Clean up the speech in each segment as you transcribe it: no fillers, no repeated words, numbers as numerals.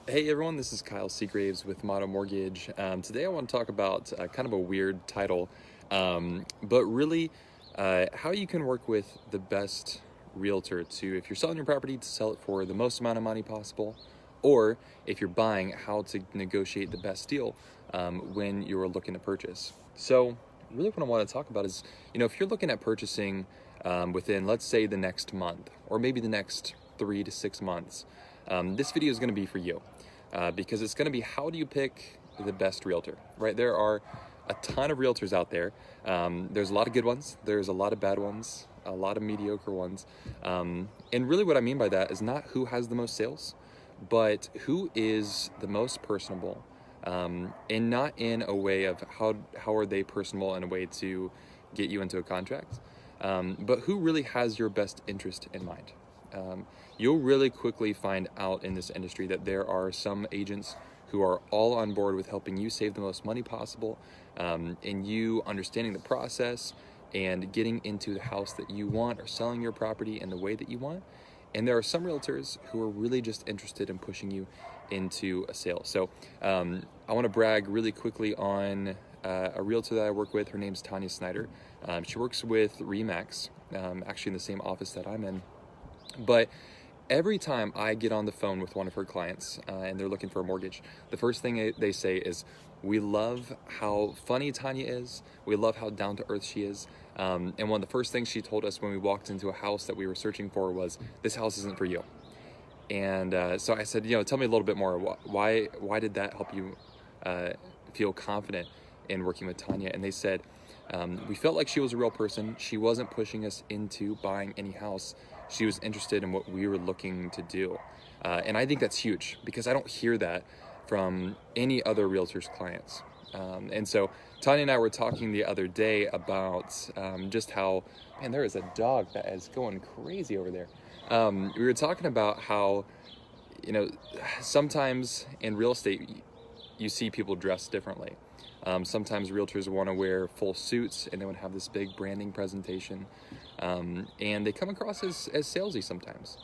Hey everyone, this is Kyle Seagraves with Motto Mortgage. Today I want to talk about kind of a weird title, but really how you can work with the best realtor if you're selling your property, to sell it for the most amount of money possible, or if you're buying, how to negotiate the best deal when you're looking to purchase. So really what I want to talk about is, if you're looking at purchasing within, let's say, the next month, or maybe the next 3 to 6 months, this video is going to be for you. Because it's going to be, how do you pick the best realtor, right? There are a ton of realtors out there. There's a lot of good ones. There's a lot of bad ones, a lot of mediocre ones. And really what I mean by that is not who has the most sales, but who is the most personable, and not in a way of how are they personable in a way to get you into a contract, but who really has your best interest in mind. You'll really quickly find out in this industry that there are some agents who are all on board with helping you save the most money possible, and you understanding the process and getting into the house that you want, or selling your property in the way that you want. And there are some realtors who are really just interested in pushing you into a sale. So I want to brag really quickly on a realtor that I work with. Her name's Tonya Snyder. She works with RE/MAX, actually in the same office that I'm in. But every time I get on the phone with one of her clients and they're looking for a mortgage, the first thing they say is, we love how funny Tonya is. We love how down to earth she is. And one of the first things she told us when we walked into a house that we were searching for was, this house isn't for you. And so I said, tell me a little bit more. Why did that help you feel confident in working with Tonya? And they said, we felt like she was a real person. She wasn't pushing us into buying any house. She was interested in what we were looking to do. And I think that's huge, because I don't hear that from any other realtor's clients. And so Tonya and I were talking the other day about just how, man, there is a dog that is going crazy over there. We were talking about how, sometimes in real estate, you see people dress differently. Sometimes realtors want to wear full suits and they want to have this big branding presentation, and they come across as salesy sometimes.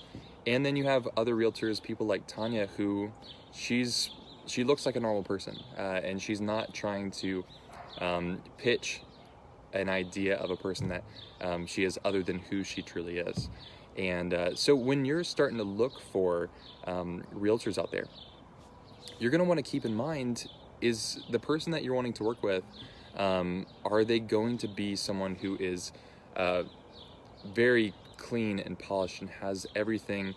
And then you have other realtors, people like Tonya, who she looks like a normal person, and she's not trying to pitch an idea of a person that she is other than who she truly is. And so when you're starting to look for realtors out there, you're going to want to keep in mind, is the person that you're wanting to work with, are they going to be someone who is very clean and polished and has everything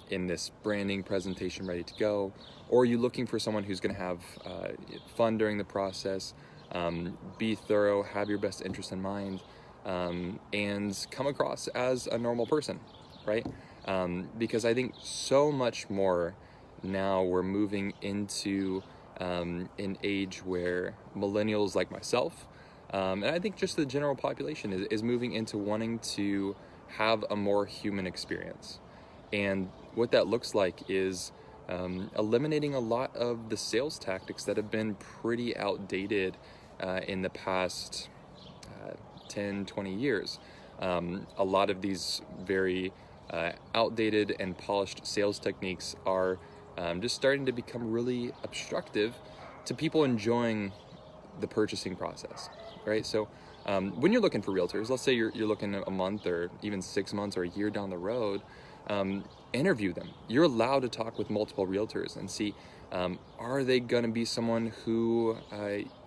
in this branding presentation ready to go? Or are you looking for someone who's going to have fun during the process, be thorough, have your best interest in mind, and come across as a normal person, right? Because I think so much more now we're moving into an age where millennials like myself, and I think just the general population is moving into wanting to have a more human experience. And what that looks like is eliminating a lot of the sales tactics that have been pretty outdated in the past 10, 20 years. A lot of these very outdated and polished sales techniques are just starting to become really obstructive to people enjoying the purchasing process, right? So when you're looking for realtors, let's say you're looking a month or even 6 months or a year down the road, interview them. You're allowed to talk with multiple realtors and see, are they going to be someone who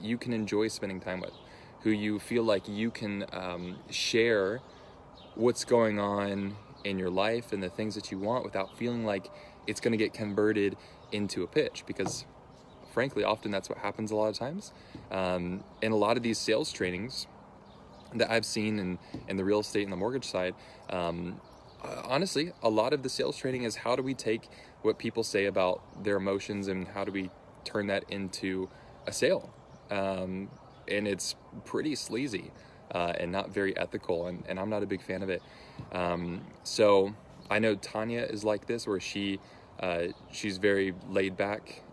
you can enjoy spending time with, who you feel like you can share what's going on in your life and the things that you want without feeling like it's going to get converted into a pitch. Because frankly, often that's what happens a lot of times. And a lot of these sales trainings that I've seen in the real estate and the mortgage side, honestly, a lot of the sales training is, how do we take what people say about their emotions and how do we turn that into a sale? And it's pretty sleazy and not very ethical, and I'm not a big fan of it. So I know Tonya is like this, where she's very laid back.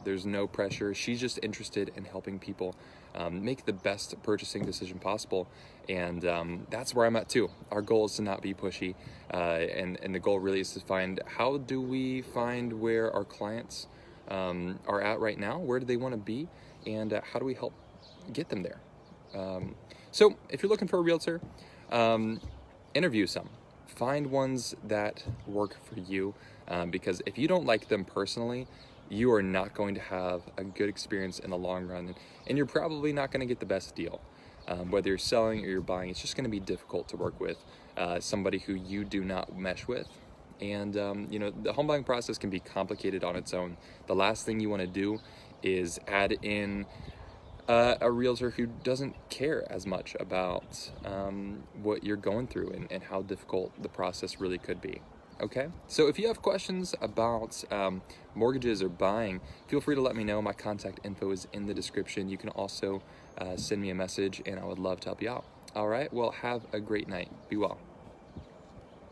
There's no pressure. She's just interested in helping people make the best purchasing decision possible. And that's where I'm at too. Our goal is to not be pushy, and the goal really is to find, how do we find where our clients are at right now, where do they want to be, and how do we help get them there. So if you're looking for a realtor, interview some. Find ones that work for you, because if you don't like them personally, you are not going to have a good experience in the long run, and you're probably not going to get the best deal. Whether you're selling or you're buying, it's just going to be difficult to work with somebody who you do not mesh with. And you know, the home buying process can be complicated on its own. The last thing you want to do is add in a realtor who doesn't care as much about what you're going through and how difficult the process really could be. Okay, so if you have questions about mortgages or buying, feel free to let me know. My contact info is in the description. You can also send me a message, and I would love to help you out. All right, well, have a great night. Be well.